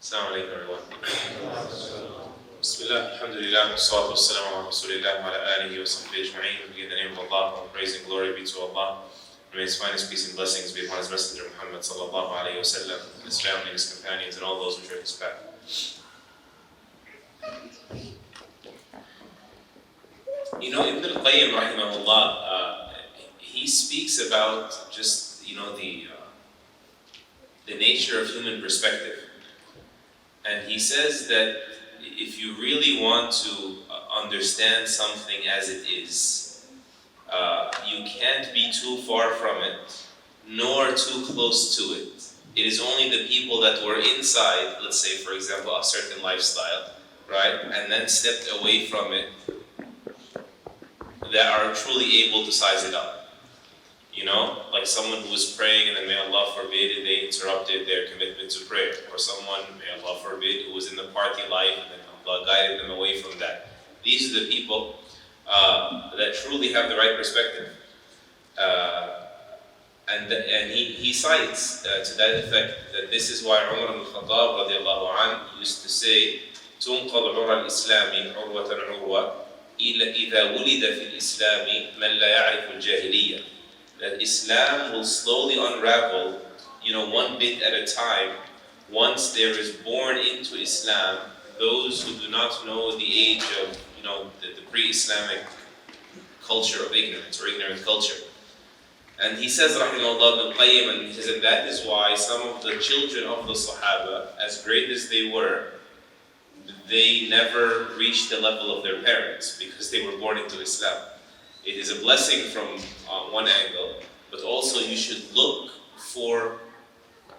Assalamu alaikum everyone. Bismillah, alhamdulillah, salatu wassalamu ala rasulillah wa ala alihi wa sahbihi ajma'in. We begin in the name of Allah, all praise and glory be to Allah. And may His finest peace and blessings be upon His Messenger Muhammad sallallahu alayhi wa sallam, His family, His companions, and all those who share His path. You know, Ibn al-Qayyim rahimahullah, he speaks about just, the nature of human perspective. And he says that if you really want to understand something as it is, you can't be too far from it, nor too close to it. It is only the people that were inside, let's say for example, a certain lifestyle, right, and then stepped away from it, that are truly able to size it up. You know, like someone who was praying and then may Allah forbid they interrupted their commitment to prayer, or someone, may Allah forbid, who was in the party life and then Allah guided them away from that. These are the people that truly have the right perspective. And he cites to that effect that this is why Umar ibn Khattab radiallahu anhu used to say, تُنْقَضْ عُرَى الْإِسْلَامِ عُرْوَةً عُرْوَةً إِذَا وُلِدَ فِي الْإِسْلَامِ مَنْ لَا يَعْرِفُ الْجَاهِلِيَّةِ. That Islam will slowly unravel, one bit at a time, once there is born into Islam those who do not know the age of, the pre-Islamic culture of ignorance or ignorant culture. And he says, rahimahullah ibn Qayyim, and he says that is why some of the children of the Sahaba, as great as they were, they never reached the level of their parents because they were born into Islam. It is a blessing from one angle, but also you should look for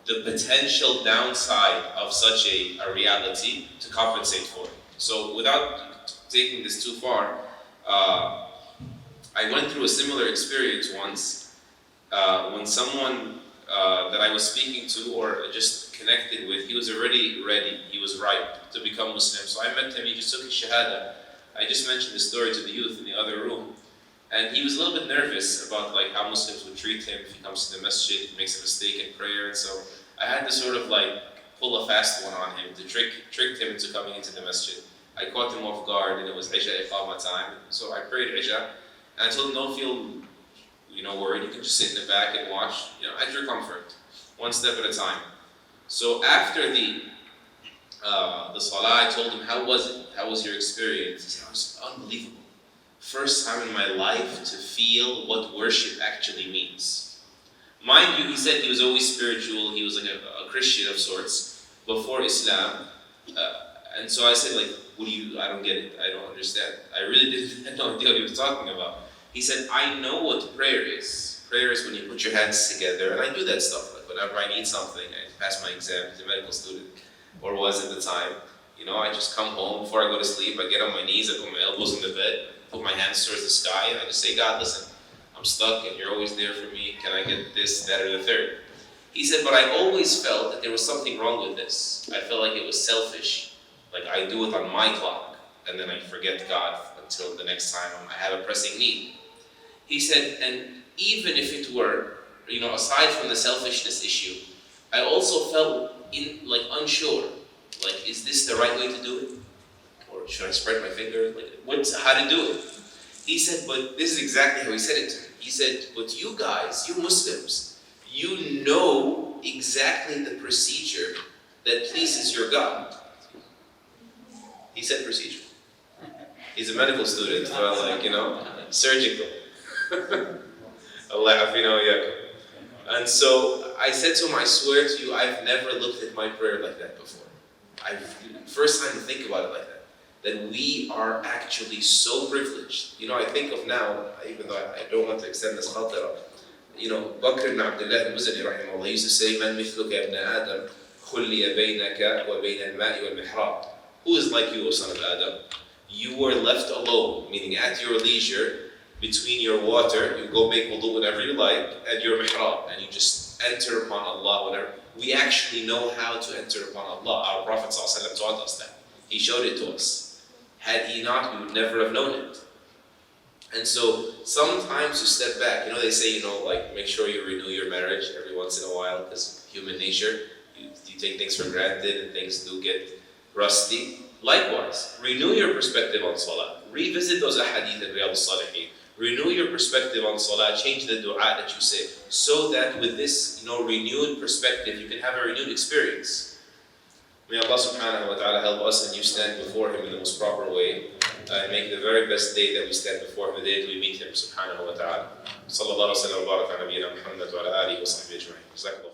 the potential downside of such a reality to compensate for it. So without taking this too far, I went through a similar experience once when someone that I was speaking to or just connected with, he was already ready, he was ripe to become Muslim. So I met him, he just took his shahada. I just mentioned this story to the youth in the other room. And he was a little bit nervous about how Muslims would treat him if he comes to the masjid, he makes a mistake in prayer. And so I had to sort of pull a fast one on him to trick him into coming into the masjid. I caught him off guard and it was Isha Iqamah time. So I prayed Isha and I told him, don't feel worried, you can just sit in the back and watch, at your comfort, one step at a time. So after the salah, I told him, how was it? How was your experience? He said, it was unbelievable. First time in my life to feel what worship actually means. Mind you, he said he was always spiritual, he was like a Christian of sorts before Islam. And so I said, I don't get it, I don't understand. I really didn't have no idea what he was talking about. He said, I know what prayer is. Prayer is when you put your hands together, and I do that stuff. Whenever I need something, I pass my exam as a medical student, or was at the time. I just come home, before I go to sleep, I get on my knees, I put my elbows in the bed, put my hands towards the sky, and I just say, God, listen, I'm stuck and you're always there for me. Can I get this, that, or the third? He said, but I always felt that there was something wrong with this. I felt like it was selfish. Like I do it on my clock, and then I forget God until the next time I have a pressing need. He said, and even if it were, aside from the selfishness issue, I also felt unsure. Is this the right way to do it? Or should I spread my finger? How to do it? He said, but this is exactly how he said it to me. He said, but you guys, you Muslims, you know exactly the procedure that pleases your God. He said procedure. He's a medical student, surgical. Allah hafina wa iyyakum. And so I said to him, I swear to you, I've never looked at my prayer like that before. First time to think about it like that. That we are actually so privileged. I think of now, even though I don't want to extend this khatira, Bakr ibn Abdullah al-Muzani rahimahullah used to say, Man mithluka ibn Adam, khulliya baynaka wa bayna al-ma'i wal-mihrab. Who is like you, O son of Adam? You were left alone, meaning at your leisure, between your water, you go make wudu whenever you like, and your mihrab, and you just enter upon Allah whenever. We actually know how to enter upon Allah. Our Prophet ﷺ taught us that. He showed it to us. Had he not, we would never have known it. And so, sometimes you step back. They say, make sure you renew your marriage every once in a while, because human nature. you take things for granted and things do get rusty. Likewise, renew your perspective on salah. Revisit those ahadith in Riyadh al-Salihin. Renew your perspective on salah. Change the dua that you say, so that with this renewed perspective, you can have a renewed experience. May Allah subhanahu wa ta'ala help us and you stand before Him in the most proper way and make the very best day that we stand before Him, the day that we meet Him subhanahu wa ta'ala. Sallallahu alaihi wa sallam wa baraka ala nabiyyina Muhammad wa ala alihi wa sahbihi ajma'in.